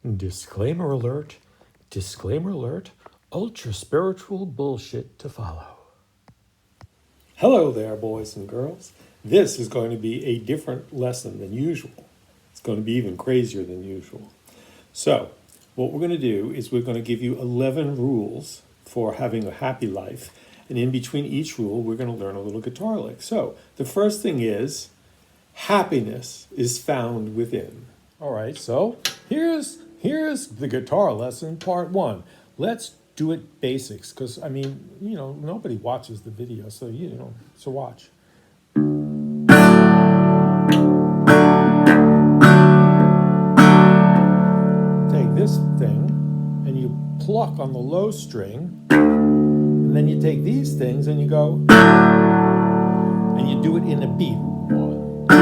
Disclaimer alert, ultra spiritual bullshit to follow. Hello there, boys and girls. This is going to be a different lesson than usual. It's going to be even crazier than usual. So, what we're going to do is we're going to give you 11 rules for having a happy life. And in between each rule, we're going to learn a little guitar lick. So, the first thing is, happiness is found within. All right, so here's the guitar lesson, part 1. Let's do it basics, because, I mean, nobody watches the video, so, so watch. Take this thing, and you pluck on the low string, and then you take these things, and you go, and you do it in a beat. 1, 2, 3,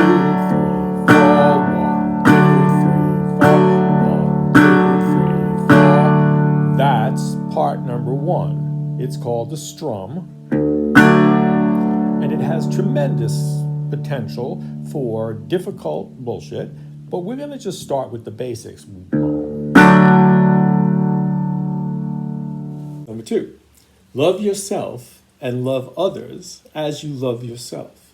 4, 1, 2, 3, 4, 1, 2, 3, 4. That's part number 1. It's called the strum, and it has tremendous potential for difficult bullshit, but we're going to just start with the basics. Number 2, love yourself and love others as you love yourself.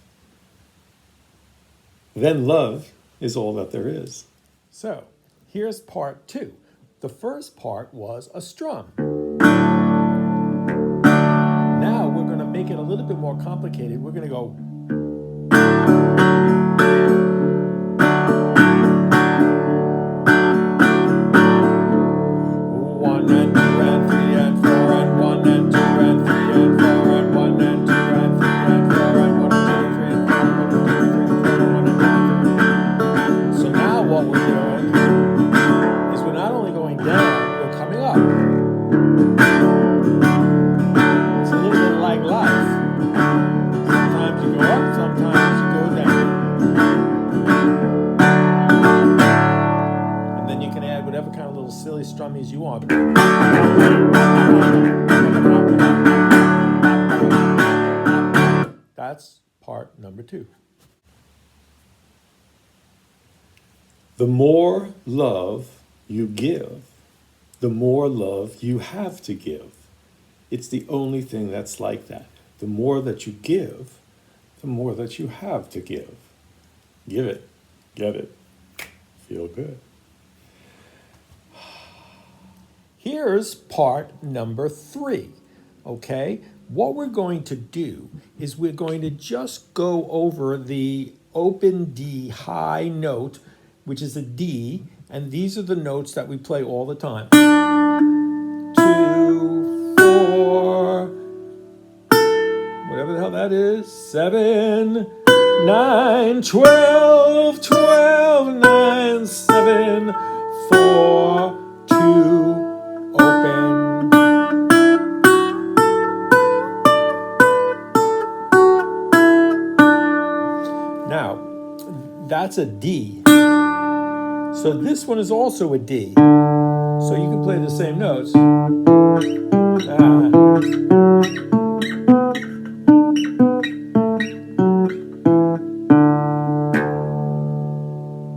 Then love is all that there is. So, here's part 2. The first part was a strum. Now we're going to make it a little bit more complicated. We're going to go. Silly strummies you want. That's part number 2. The more love you give, the more love you have to give. It's the only thing that's like that. The more that you give, the more that you have to give. Give it, get it, feel good. Here's part number 3, okay? What we're going to do is we're going to just go over the open D high note, which is a D, and these are the notes that we play all the time. 2, 4, whatever the hell that is, 7, 9, 12, 12, 9, 7, 4, 2, open. Now, that's a D. So this one is also a D. So you can play the same notes.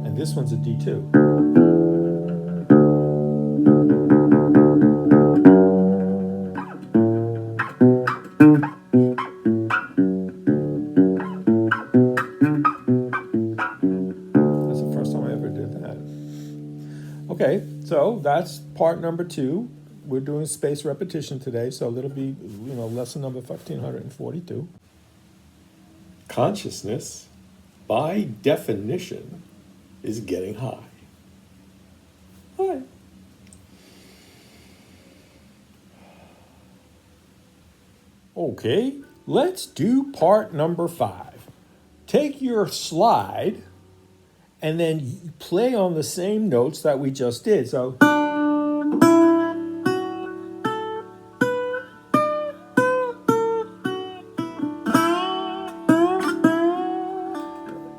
And this one's a D too. Okay, so that's part number 2. We're doing spaced repetition today, so it'll be, lesson number 1542. Consciousness, by definition, is getting high. Hi. Okay, let's do part number 5. Take your slide and then play on the same notes that we just did. So,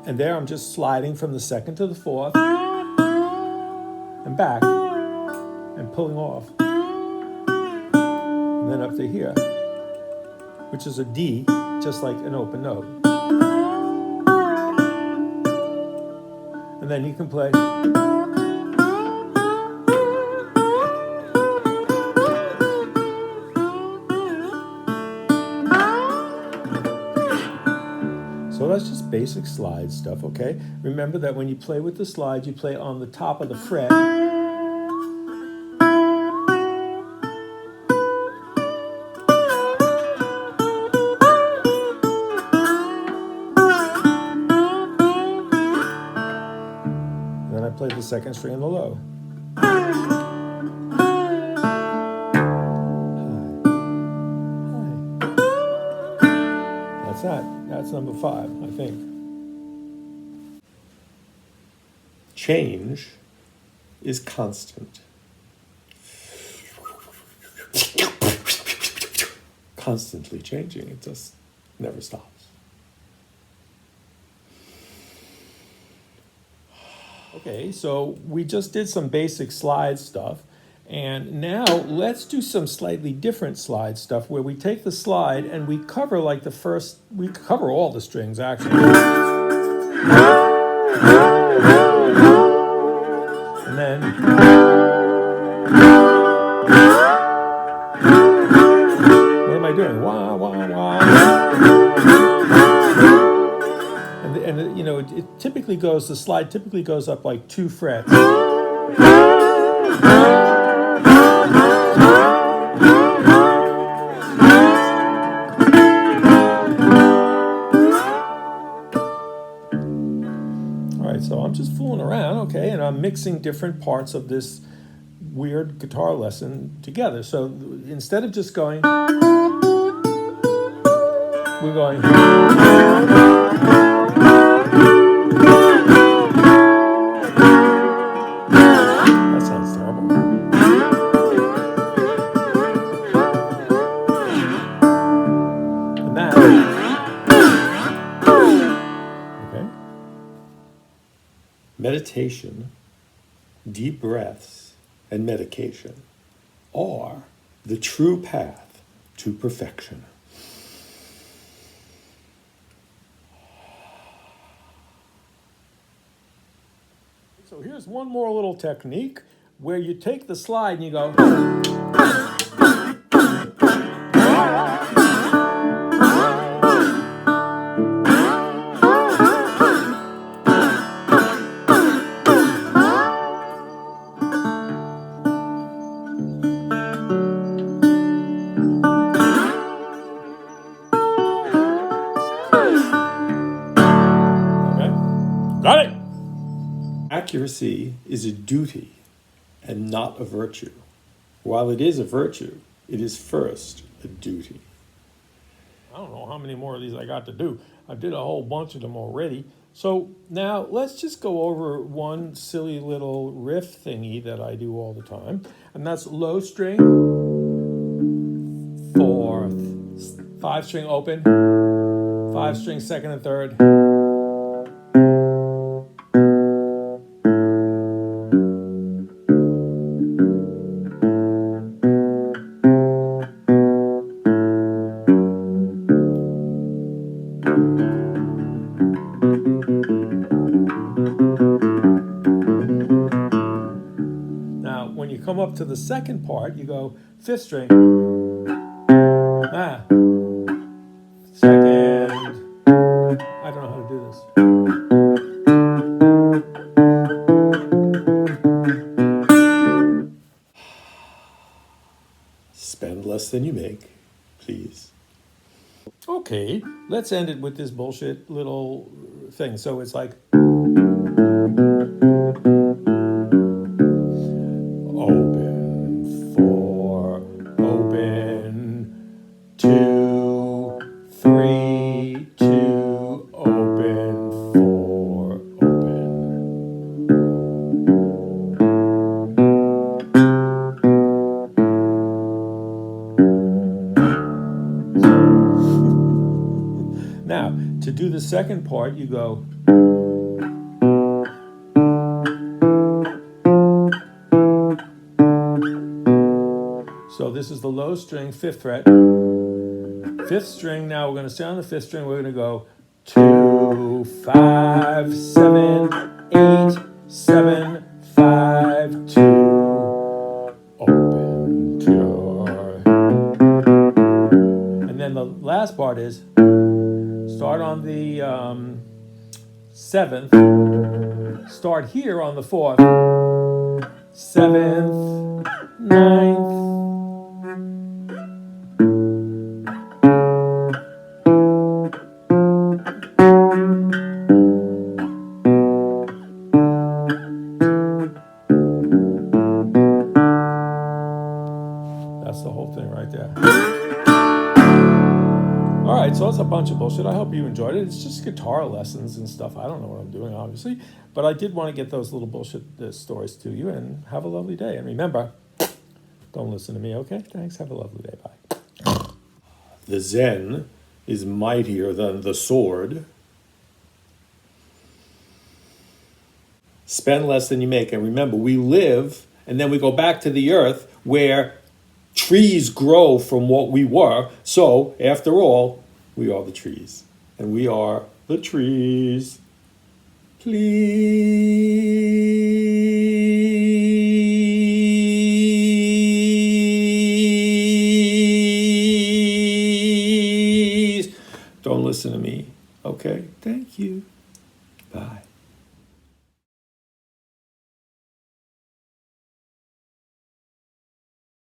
and there I'm just sliding from the 2nd to the 4th and back and pulling off. And then up to here, which is a D, just like an open note. And then you can play. that's just basic slide stuff, okay? Remember that when you play with the slide, you play on the top of the fret. And then I play the second string on the low. That's that. That's number 5, I think. Change is constant. Constantly changing. It just never stops. Okay, so we just did some basic slide stuff. And now let's do some slightly different slide stuff where we take the slide and we cover like we cover all the strings actually. And then what am I doing? Wah, wah, wah. And you know, it typically goes, the slide typically goes up like 2 frets. So I'm just fooling around, okay, and I'm mixing different parts of this weird guitar lesson together. So instead of just going, we're going. That sounds terrible. And that. Okay. Meditation, deep breaths, and medication are the true path to perfection. So here's one more little technique where you take the slide and you go. Got it? Accuracy is a duty and not a virtue. While it is a virtue, it is first a duty. I don't know how many more of these I got to do. I did a whole bunch of them already. So now let's just go over one silly little riff thingy that I do all the time. And that's low string, 4th, 5 string open, 5 string second and third. Now, when you come up to the second part, you go 5th string. Second. I don't know how to do this. Spend less than you make, please. Okay, let's end it with this bullshit little thing. So it's like open, 4, open, 2, 3, 2, open, 4, open. Now, to do the second part, you go. So this is the low string, 5th fret. 5th string, now we're going to stay on the 5th string. We're going to go 2, 5, 7, 8, 7, 5, 2, open, 2. And then the last part is start on the 7th, start here on the 4th, 7th, 9th, that's the whole thing right there. All right, so that's a bunch of bullshit. I hope you enjoyed it. It's just guitar lessons and stuff. I don't know what I'm doing, obviously, but I did want to get those little bullshit stories to you, and have a lovely day. And remember, don't listen to me, okay? Thanks. Have a lovely day. Bye. The Zen is mightier than the sword. Spend less than you make. And remember, we live, and then we go back to the earth where trees grow from what we were. So, after all, we are the trees. And we are the trees. Please don't listen to me. Okay? Thank you. Bye.